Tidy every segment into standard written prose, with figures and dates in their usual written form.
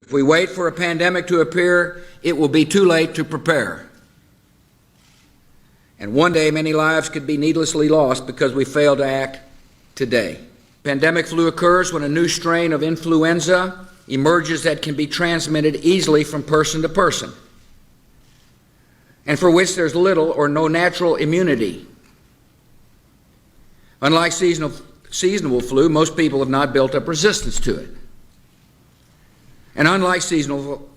If we wait for a pandemic to appear, it will be too late to prepare. And one day, many lives could be needlessly lost because we fail to act today. Pandemic flu occurs when a new strain of influenza emerges that can be transmitted easily from person to person, and for which there's little or no natural immunity. Unlike seasonal flu, most people have not built up resistance to it. And unlike seasonal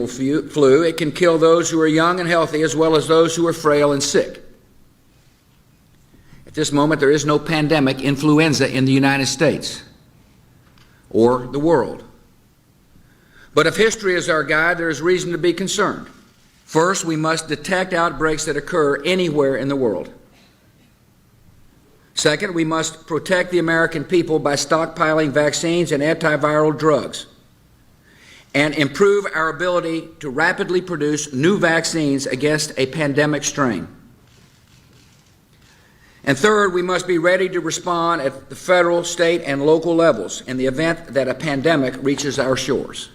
flu, it can kill those who are young and healthy as well as those who are frail and sick. At this moment, there is no pandemic influenza in the United States or the world. But if history is our guide, there is reason to be concerned. First, we must detect outbreaks that occur anywhere in the world. Second, we must protect the American people by stockpiling vaccines and antiviral drugs, and improve our ability to rapidly produce new vaccines against a pandemic strain. And third, we must be ready to respond at the federal, state, and local levels in the event that a pandemic reaches our shores.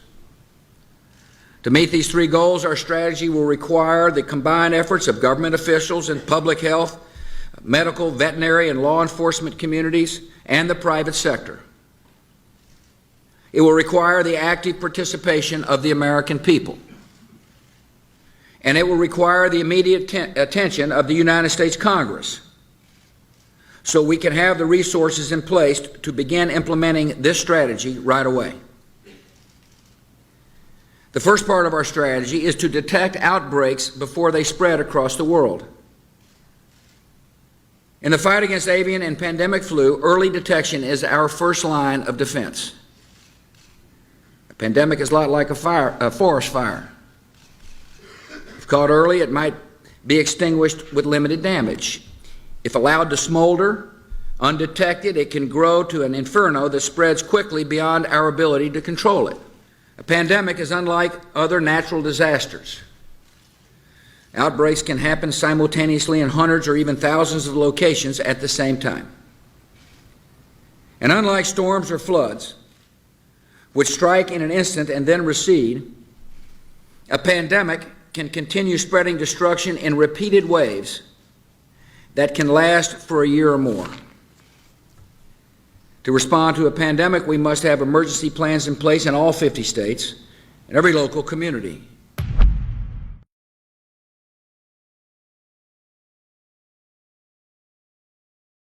To meet these three goals, our strategy will require the combined efforts of government officials and public health, medical, veterinary, and law enforcement communities, and the private sector. It will require the active participation of the American people. And it will require the immediate attention of the United States Congress, so we can have the resources in place to begin implementing this strategy right away. The first part of our strategy is to detect outbreaks before they spread across the world. In the fight against avian and pandemic flu, early detection is our first line of defense. A pandemic is a lot like a forest fire. If caught early, it might be extinguished with limited damage. If allowed to smolder, undetected, it can grow to an inferno that spreads quickly beyond our ability to control it. A pandemic is unlike other natural disasters. Outbreaks can happen simultaneously in hundreds or even thousands of locations at the same time. And unlike storms or floods, which strike in an instant and then recede, a pandemic can continue spreading destruction in repeated waves that can last for a year or more. To respond to a pandemic, we must have emergency plans in place in all 50 states and every local community.